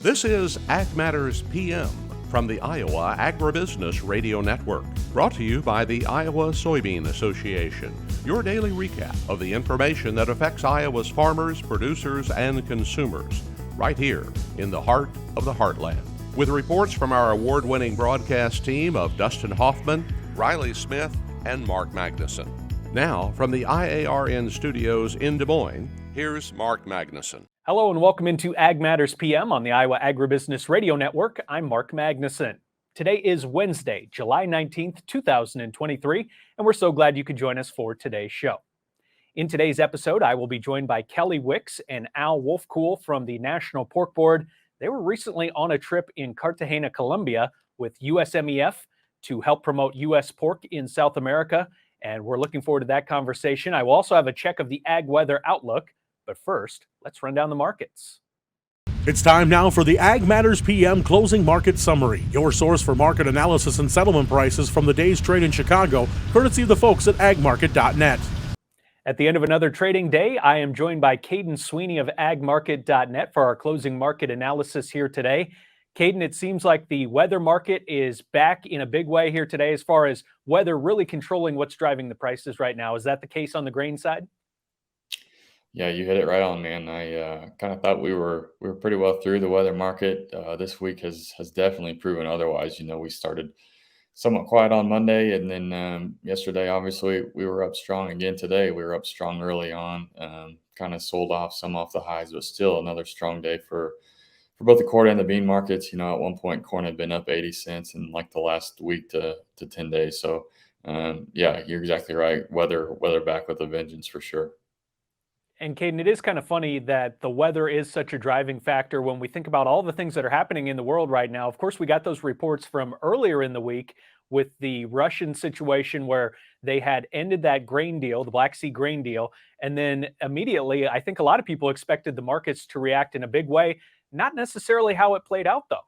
This is Ag Matters PM from the Iowa Agribusiness Radio Network, brought to you by the Iowa Soybean Association, your daily recap of the information that affects Iowa's farmers, producers, and consumers, right here in the heart of the heartland. With reports from our award-winning broadcast team of Dustin Hoffman, Riley Smith, and Mark Magnuson. Now, from the IARN studios in Des Moines, here's Mark Magnuson. Hello and welcome into Ag Matters PM on the Iowa Agribusiness Radio Network. I'm Mark Magnuson. Today is Wednesday, July 19th, 2023, and we're so glad you could join us for today's show. In today's episode, I will be joined by Kelli Wicks and Wulfekuhle from the National Pork Board. They were recently on a trip in Cartagena, Colombia with USMEF to help promote U.S. pork in South America, and we're looking forward to that conversation. I will also have a check of the ag weather outlook. But first, let's run down the markets. It's time now for the Ag Matters PM Closing Market Summary, your source for market analysis and settlement prices from the day's trade in Chicago, courtesy of the folks at agmarket.net. At the end of another trading day, I am joined by Kaden Sweeney of agmarket.net for our closing market analysis here today. Kaden, it seems like the weather market is back in a big way here today as far as weather really controlling what's driving the prices right now. Is that the case on the grain side? Yeah, you hit it right on, man. I kind of thought we were pretty well through the weather market. This week has definitely proven otherwise. You know, we started somewhat quiet on Monday, and then yesterday, obviously, we were up strong again. Today, we were up strong early on. Kind of sold off some off the highs, but still another strong day for both the corn and the bean markets. You know, at one point, corn had been up 80 cents in like the last week to 10 days. So, yeah, you're exactly right. Weather back with a vengeance for sure. And Kaden, it is kind of funny that the weather is such a driving factor when we think about all the things that are happening in the world right now. Of course, we got those reports from earlier in the week with the Russian situation where they had ended that grain deal, the Black Sea grain deal. And then immediately, I think a lot of people expected the markets to react in a big way. Not necessarily how it played out, though.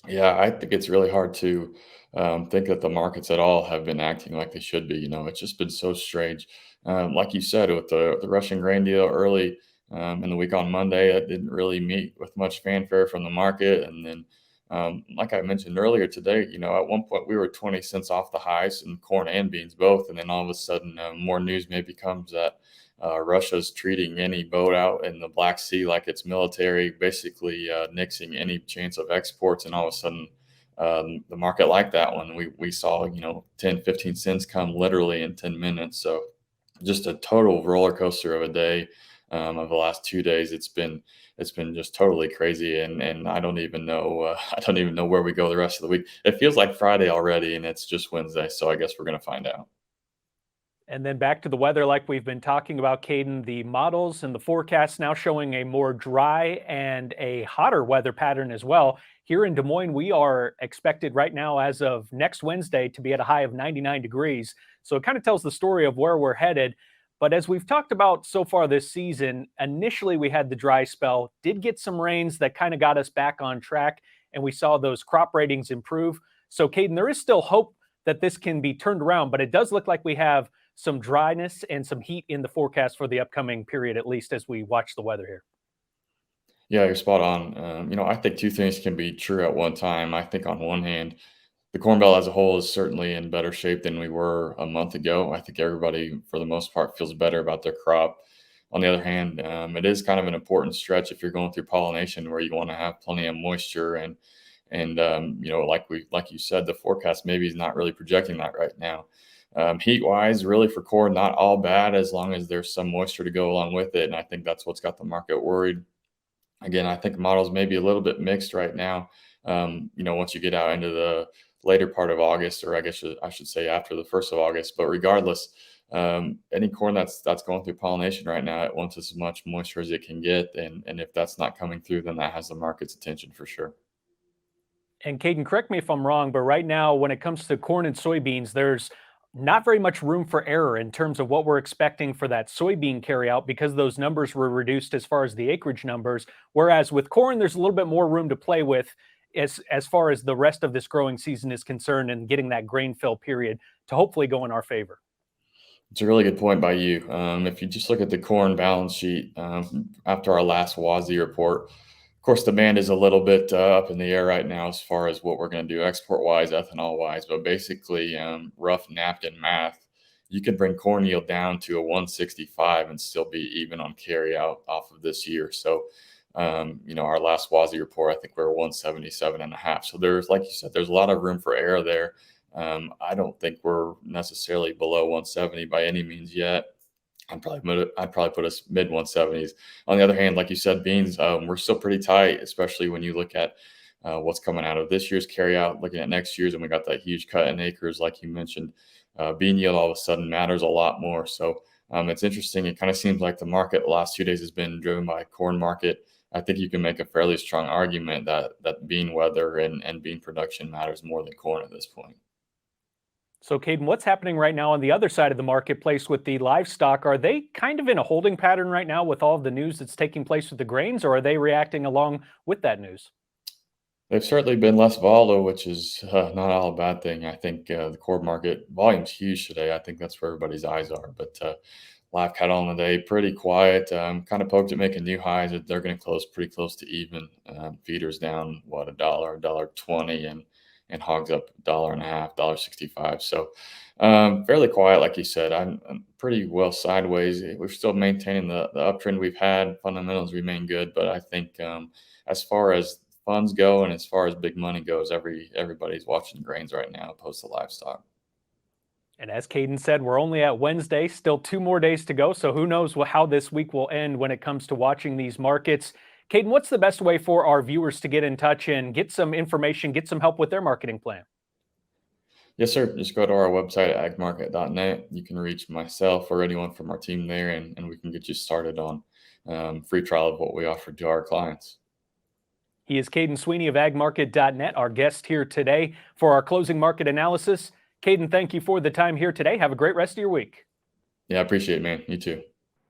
Yeah, I think it's really hard to think that the markets at all have been acting like they should be. You know, it's just been so strange. Like you said, with the Russian grain deal early in the week on Monday, it didn't really meet with much fanfare from the market. And then, like I mentioned earlier today, you know, at one point we were 20 cents off the highs in corn and beans both. And then all of a sudden, more news maybe comes that Russia's treating any boat out in the Black Sea like it's military, basically nixing any chance of exports. And all of a sudden, the market liked that one. We saw, you know, 10, 15 cents come literally in 10 minutes. So just a total roller coaster of a day. Of the last 2 days, it's been just totally crazy, and I don't even know where we go the rest of the week. It feels like Friday already, and it's just Wednesday. So I guess we're gonna find out. And then back to the weather, like we've been talking about, Kaden, the models and the forecasts now showing a more dry and a hotter weather pattern as well. Here in Des Moines, we are expected right now as of next Wednesday to be at a high of 99 degrees. So it kind of tells the story of where we're headed. But as we've talked about so far this season, initially we had the dry spell, did get some rains that kind of got us back on track, and we saw those crop ratings improve. So Kaden, there is still hope that this can be turned around, but it does look like we have some dryness and some heat in the forecast for the upcoming period, at least as we watch the weather here. Yeah, you're spot on. You know, I think two things can be true at one time. I think on one hand, the Corn Belt as a whole is certainly in better shape than we were a month ago. I think everybody, for the most part, feels better about their crop. On the other hand, it is kind of an important stretch if you're going through pollination where you want to have plenty of moisture and you know, like you said, the forecast maybe is not really projecting that right now. Heat wise, really for corn, not all bad as long as there's some moisture to go along with it. And I think that's what's got the market worried. Again, I think models may be a little bit mixed right now. You know, once you get out into the later part of August, or I guess I should say after the 1st of August, but regardless, any corn that's going through pollination right now, it wants as much moisture as it can get. And if that's not coming through, then that has the market's attention for sure. And Kaden, correct me if I'm wrong, but right now, when it comes to corn and soybeans, there's not very much room for error in terms of what we're expecting for that soybean carryout because those numbers were reduced as far as the acreage numbers. Whereas with corn, there's a little bit more room to play with as far as the rest of this growing season is concerned and getting that grain fill period to hopefully go in our favor. It's a really good point by you. If you just look at the corn balance sheet after our last WASI report, course, demand is a little bit up in the air right now as far as what we're going to do export-wise, ethanol-wise. But basically, rough napkin math, you can bring corn yield down to a 165 and still be even on carryout off of this year. So, our last WASI report, I think we're 177 and a half. So there's, like you said, there's a lot of room for error there. I don't think we're necessarily below 170 by any means yet. I'd probably put us mid 170s. On the other hand, like you said, beans, we're still pretty tight, especially when you look at what's coming out of this year's carryout, looking at next year's, and we got that huge cut in acres, like you mentioned. Bean yield all of a sudden matters a lot more. So it's interesting. It kind of seems like the market the last 2 days has been driven by corn market. I think you can make a fairly strong argument that bean weather and bean production matters more than corn at this point. So, Kaden, what's happening right now on the other side of the marketplace with the livestock? Are they kind of in a holding pattern right now with all of the news that's taking place with the grains, or are they reacting along with that news? They've certainly been less volatile, which is not all a bad thing. I think the core market volume's huge today. I think that's where everybody's eyes are. But live cattle on the day, pretty quiet. Kind of poked at making new highs. They're going to close pretty close to even. Feeders down, $1, $1.20, and hogs up $1.50, $1.65. So fairly quiet, like you said. I'm pretty well sideways. We're still maintaining the uptrend we've had. Fundamentals remain good, but I think as far as funds go and as far as big money goes, everybody's watching grains right now opposed to livestock. And as Kaden said, we're only at Wednesday, still 2 more days to go. So who knows how this week will end when it comes to watching these markets. Kaden, what's the best way for our viewers to get in touch and get some information, get some help with their marketing plan? Yes, sir. Just go to our website at agmarket.net. You can reach myself or anyone from our team there, and we can get you started on free trial of what we offer to our clients. He is Kaden Sweeney of agmarket.net, our guest here today for our closing market analysis. Kaden, thank you for the time here today. Have a great rest of your week. Yeah, I appreciate it, man. You too.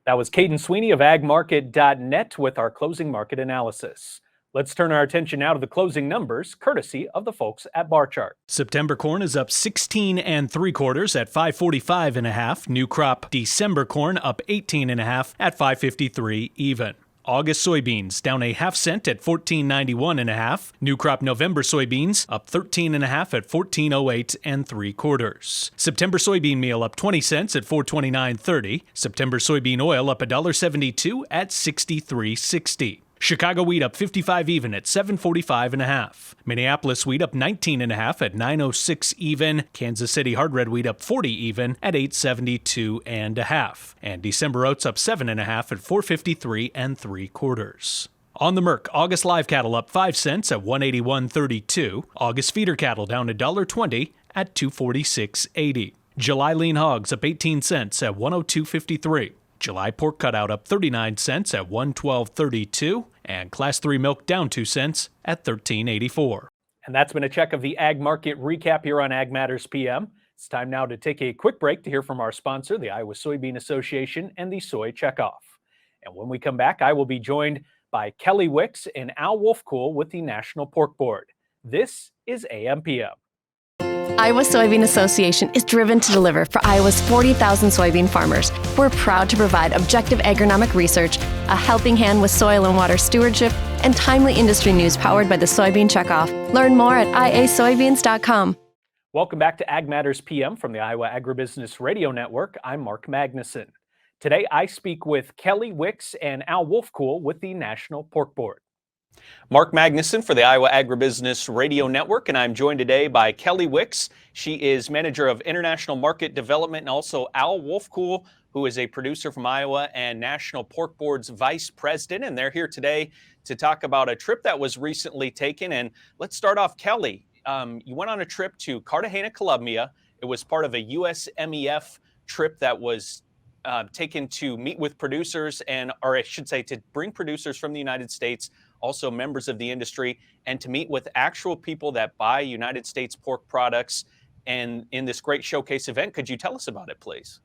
That was Kaden Sweeney of agmarket.net with our closing market analysis. Let's turn our attention now to the closing numbers, courtesy of the folks at Bar Chart. September corn is up 16 3/4 at 545.5. New crop December corn up 18.5 at 553 even. August soybeans down a half cent at 14.91.5. New crop November soybeans up 13.5 at 14.08 3/4. September soybean meal up 20 cents at 429.30. September soybean oil up $1.72 at 63.60. Chicago wheat up 55 even at 745.5. Minneapolis wheat up 19.5 at 906 even. Kansas City hard red wheat up 40 even at 872.5. And December oats up 7.5 at 453 3/4. On the Merc, August live cattle up 5 cents at 181.32. August feeder cattle down $1.20 at 246.80. July lean hogs up 18 cents at 102.53. July pork cutout up 39 cents at 112.32, and Class 3 milk down 2 cents at 13.84. And that's been a check of the Ag Market Recap here on Ag Matters PM. It's time now to take a quick break to hear from our sponsor, the Iowa Soybean Association and the Soy Checkoff. And when we come back, I will be joined by Kelli Wicks and Wulfekuhle with the National Pork Board. This is AMPM. Iowa Soybean Association is driven to deliver for Iowa's 40,000 soybean farmers. We're proud to provide objective agronomic research, a helping hand with soil and water stewardship, and timely industry news powered by the Soybean Checkoff. Learn more at iasoybeans.com. Welcome back to Ag Matters PM from the Iowa Agribusiness Radio Network. I'm Mark Magnuson. Today I speak with Kelli Wicks and Wulfekuhle with the National Pork Board. Mark Magnuson for the Iowa Agribusiness Radio Network, and I'm joined today by Kelli Wicks. She is Manager of International Market Development, and also Wulfekuhle, who is a producer from Iowa and National Pork Board's Vice President, and they're here today to talk about a trip that was recently taken. And let's start off, Kelli. You went on a trip to Cartagena, Colombia. It was part of a USMEF trip that was taken to meet with producers, or I should say to bring producers from the United States, also members of the industry, and to meet with actual people that buy United States pork products, and in this great showcase event. Could you tell us about it, please?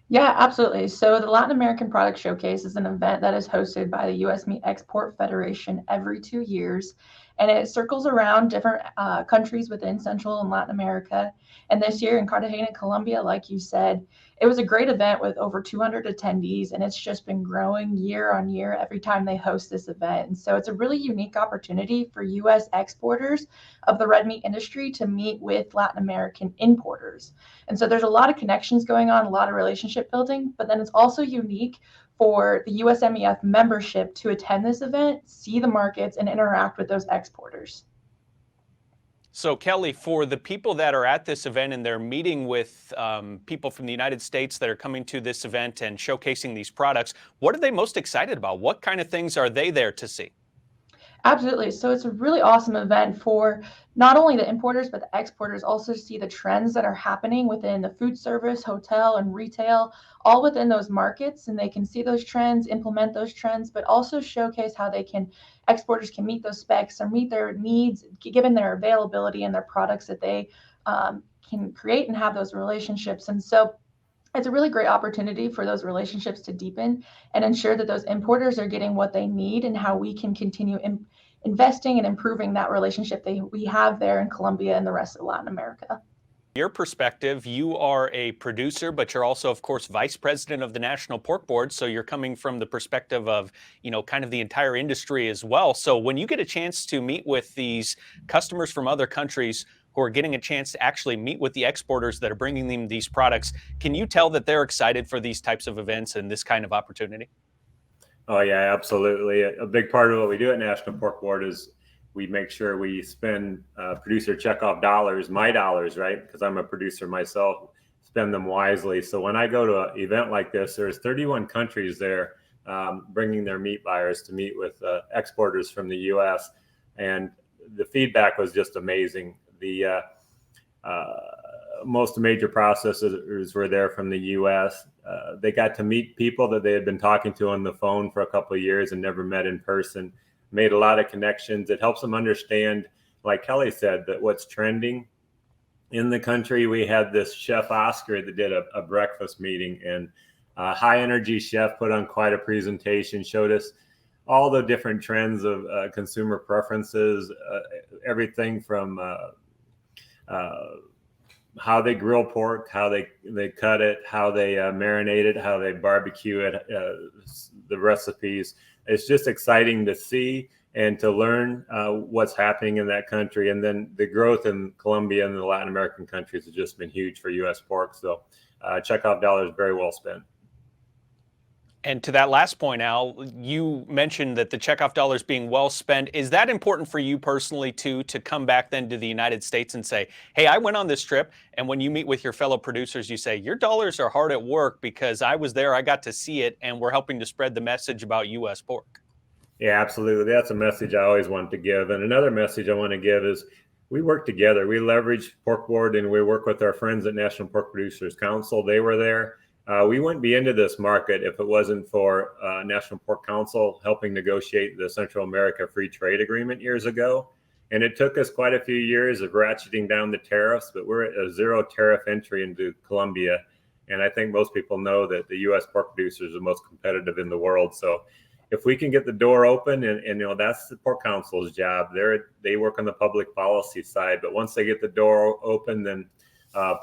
Yeah, absolutely. So the Latin American Product Showcase is an event that is hosted by the U.S. Meat Export Federation every 2 years, and it circles around different countries within Central and Latin America. And this year in Cartagena, Colombia, like you said, it was a great event with over 200 attendees, and it's just been growing year on year every time they host this event. And so it's a really unique opportunity for U.S. exporters of the red meat industry to meet with Latin American importers. And so there's a lot of connections going on, a lot of relationship building, but then it's also unique for the USMEF membership to attend this event, see the markets, and interact with those exporters. So Kelli, for the people that are at this event and they're meeting with people from the United States that are coming to this event and showcasing these products, what are they most excited about? What kind of things are they there to see? Absolutely. So it's a really awesome event for not only the importers, but the exporters also see the trends that are happening within the food service, hotel, and retail, all within those markets. And they can see those trends, implement those trends, but also showcase how exporters can meet those specs or meet their needs, given their availability and their products that they can create and have those relationships. And so it's a really great opportunity for those relationships to deepen and ensure that those importers are getting what they need and how we can continue investing and improving that relationship that we have there in Colombia and the rest of Latin America. Your perspective, you are a producer, but you're also, of course, vice president of the National Pork Board. So you're coming from the perspective of, kind of the entire industry as well. So when you get a chance to meet with these customers from other countries who are getting a chance to actually meet with the exporters that are bringing them these products, can you tell that they're excited for these types of events and this kind of opportunity? Oh, yeah, absolutely. A big part of what we do at National Pork Board is we make sure we spend producer checkoff dollars, my dollars, right? Because I'm a producer myself, spend them wisely. So when I go to an event like this, there's 31 countries there bringing their meat buyers to meet with exporters from the U.S. And the feedback was just amazing. The most major processors were there from the U.S. They got to meet people that they had been talking to on the phone for a couple of years and never met in person. Made a lot of connections. It helps them understand, like Kelli said, that what's trending in the country. We had this chef Oscar that did a breakfast meeting, and high energy chef put on quite a presentation, showed us all the different trends of consumer preferences, everything from how they grill pork, how they cut it, how they marinate it, how they barbecue it, the recipes. It's just exciting to see and to learn what's happening in that country. And then the growth in Colombia and the Latin American countries has just been huge for U.S. pork. So checkoff dollars very well spent. And to that last point, Al, you mentioned that the checkoff dollars being well spent. Is that important for you personally, too, to come back then to the United States and say, hey, I went on this trip, and when you meet with your fellow producers, you say, your dollars are hard at work because I was there, I got to see it, and we're helping to spread the message about U.S. pork? Yeah, absolutely. That's a message I always want to give. And another message I want to give is we work together. We leverage Pork Board, and we work with our friends at National Pork Producers Council. They were there. We wouldn't be into this market if it wasn't for National Pork Council helping negotiate the Central America Free Trade Agreement years ago. And it took us quite a few years of ratcheting down the tariffs, but we're at a zero tariff entry into Colombia. And I think most people know that the U.S. pork producers are the most competitive in the world. So if we can get the door open, and that's the Pork Council's job. They work on the public policy side, but once they get the door open, then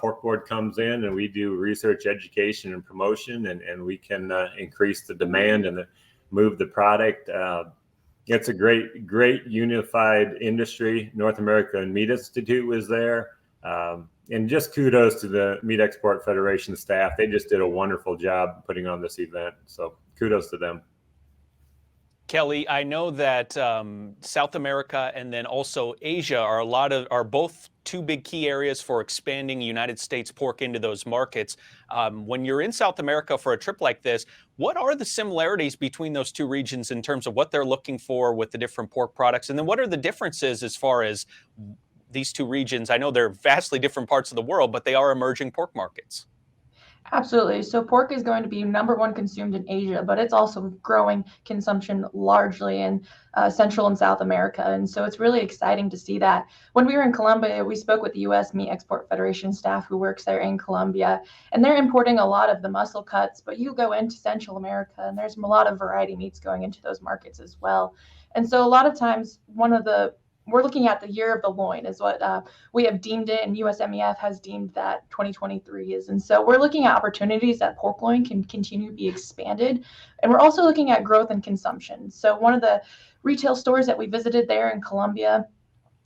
Pork Board comes in and we do research, education, and promotion, and we can increase the demand and move the product. It's a great unified industry. North American Meat Institute was there. And just kudos to the Meat Export Federation staff. They just did a wonderful job putting on this event. So kudos to them. Kelli, I know that South America and then also Asia are both two big key areas for expanding United States pork into those markets. When you're in South America for a trip like this, what are the similarities between those two regions in terms of what they're looking for with the different pork products? And then what are the differences as far as these two regions? I know they're vastly different parts of the world, but they are emerging pork markets. Absolutely. So pork is going to be number one consumed in Asia, but it's also growing consumption largely in Central and South America. And so it's really exciting to see that. When we were in Colombia, we spoke with the U.S. Meat Export Federation staff who works there in Colombia, and they're importing a lot of the muscle cuts, but you go into Central America and there's a lot of variety meats going into those markets as well. And so a lot of times we're looking at the year of the loin is what we have deemed it, and USMEF has deemed that 2023 is. And so we're looking at opportunities that pork loin can continue to be expanded. And we're also looking at growth and consumption. So one of the retail stores that we visited there in Colombia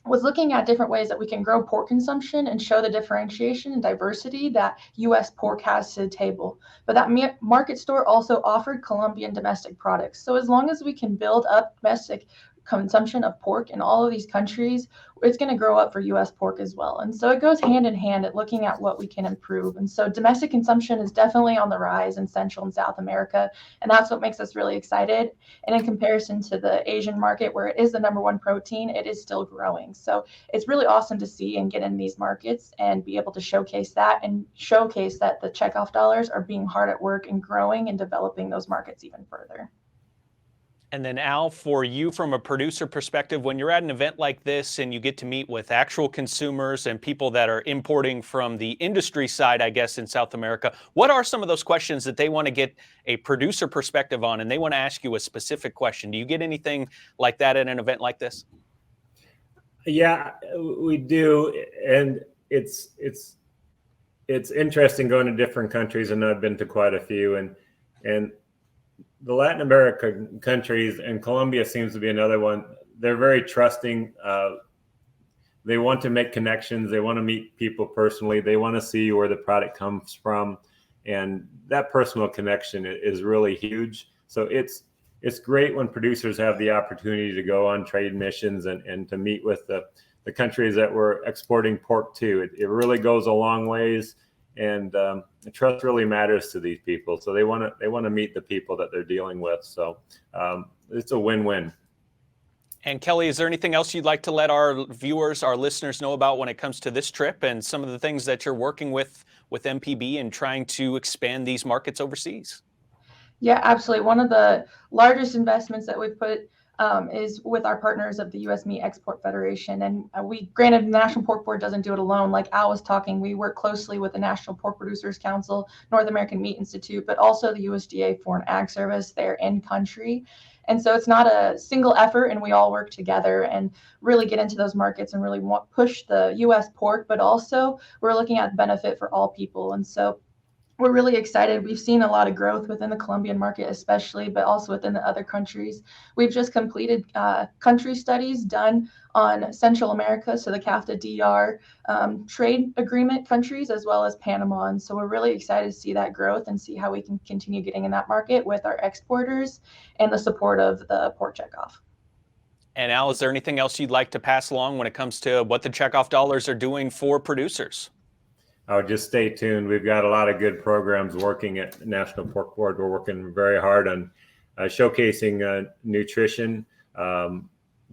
was looking at different ways that we can grow pork consumption and show the differentiation and diversity that U.S. pork has to the table. But that market store also offered Colombian domestic products. So as long as we can build up domestic consumption of pork in all of these countries, it's going to grow up for U.S. pork as well. And so it goes hand in hand at looking at what we can improve. And so domestic consumption is definitely on the rise in Central and South America. And that's what makes us really excited. And in comparison to the Asian market, where it is the number one protein, it is still growing. So it's really awesome to see and get in these markets and be able to showcase that and showcase that the checkoff dollars are being hard at work and growing and developing those markets even further. And then Al, for you from a producer perspective, when you're at an event like this and you get to meet with actual consumers and people that are importing from the industry side, I guess, in South America, what are some of those questions that they want to get a producer perspective on and they want to ask you a specific question? Do you get anything like that at an event like this? Yeah, we do. And it's interesting going to different countries, and I've been to quite a few. And the Latin American countries, and Colombia seems to be another one, they're very trusting. They want to make connections. They want to meet people personally. They want to see where the product comes from. And that personal connection is really huge. So it's great when producers have the opportunity to go on trade missions and to meet with the countries that we're exporting pork to. It really goes a long ways. And the trust really matters to these people. So they want to meet the people that they're dealing with. So it's a win-win. And Kelli, is there anything else you'd like to let our viewers, our listeners know about when it comes to this trip and some of the things that you're working with MPB and trying to expand these markets overseas? Yeah, absolutely. One of the largest investments that we've put is with our partners of the U.S. Meat Export Federation. And granted, the National Pork Board doesn't do it alone. Like Al was talking, we work closely with the National Pork Producers Council, North American Meat Institute, but also the USDA Foreign Ag Service there in country. And so it's not a single effort, and we all work together and really get into those markets and really push the U.S. pork, but also we're looking at benefit for all people. And so we're really excited. We've seen a lot of growth within the Colombian market, especially, but also within the other countries. We've just completed country studies done on Central America, so the CAFTA-DR trade agreement countries, as well as Panama. And so we're really excited to see that growth and see how we can continue getting in that market with our exporters and the support of the pork checkoff. And Al, is there anything else you'd like to pass along when it comes to what the checkoff dollars are doing for producers? Oh, just stay tuned. We've got a lot of good programs working at National Pork Board. We're working very hard on showcasing nutrition.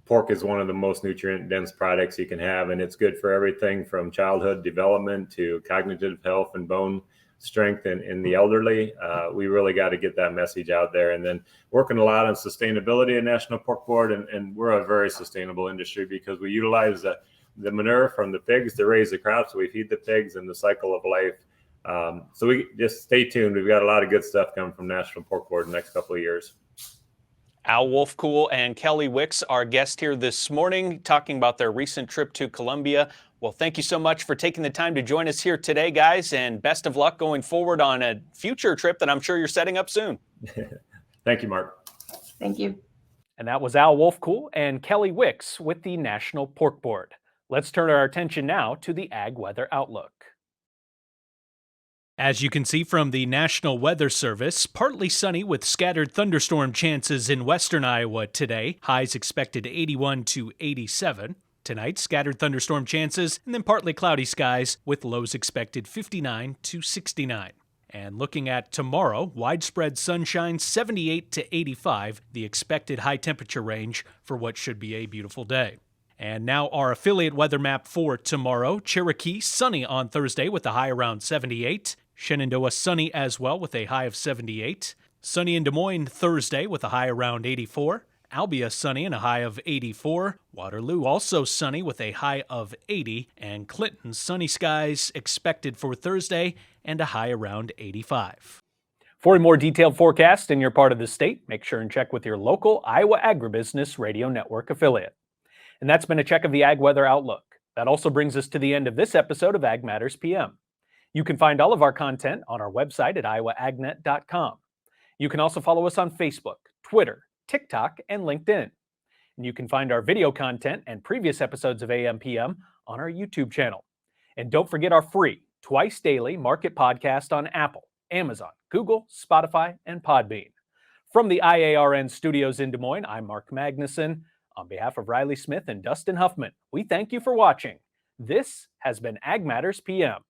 Pork is one of the most nutrient-dense products you can have, and it's good for everything from childhood development to cognitive health and bone strength in the elderly. We really got to get that message out there. And then working a lot on sustainability at National Pork Board, and we're a very sustainable industry because we utilize the manure from the pigs to raise the crops. We feed the pigs in the cycle of life. So we just stay tuned. We've got a lot of good stuff coming from National Pork Board in the next couple of years. Al Wulfekuhle and Kelli Wicks, our guest here this morning, talking about their recent trip to Colombia. Well, thank you so much for taking the time to join us here today, guys, and best of luck going forward on a future trip that I'm sure you're setting up soon. Thank you, Mark. Thank you. And that was Al Wulfekuhle and Kelli Wicks with the National Pork Board. Let's turn our attention now to the Ag Weather Outlook. As you can see from the National Weather Service, partly sunny with scattered thunderstorm chances in western Iowa today. Highs expected 81 to 87. Tonight, scattered thunderstorm chances and then partly cloudy skies with lows expected 59 to 69. And looking at tomorrow, widespread sunshine 78 to 85, the expected high temperature range for what should be a beautiful day. And now our affiliate weather map for tomorrow. Cherokee, sunny on Thursday with a high around 78. Shenandoah sunny as well with a high of 78. Sunny in Des Moines Thursday with a high around 84. Albia sunny and a high of 84. Waterloo also sunny with a high of 80. And Clinton sunny skies expected for Thursday and a high around 85. For a more detailed forecast in your part of the state, make sure and check with your local Iowa Agribusiness Radio Network affiliate. And that's been a check of the Ag Weather Outlook. That also brings us to the end of this episode of Ag Matters PM. You can find all of our content on our website at iowaagnet.com. You can also follow us on Facebook, Twitter, TikTok, and LinkedIn. And you can find our video content and previous episodes of AMPM on our YouTube channel. And don't forget our free, twice daily market podcast on Apple, Amazon, Google, Spotify, and Podbean. From the IARN studios in Des Moines, I'm Mark Magnuson. On behalf of Riley Smith and Dustin Huffman, we thank you for watching. This has been Ag Matters PM.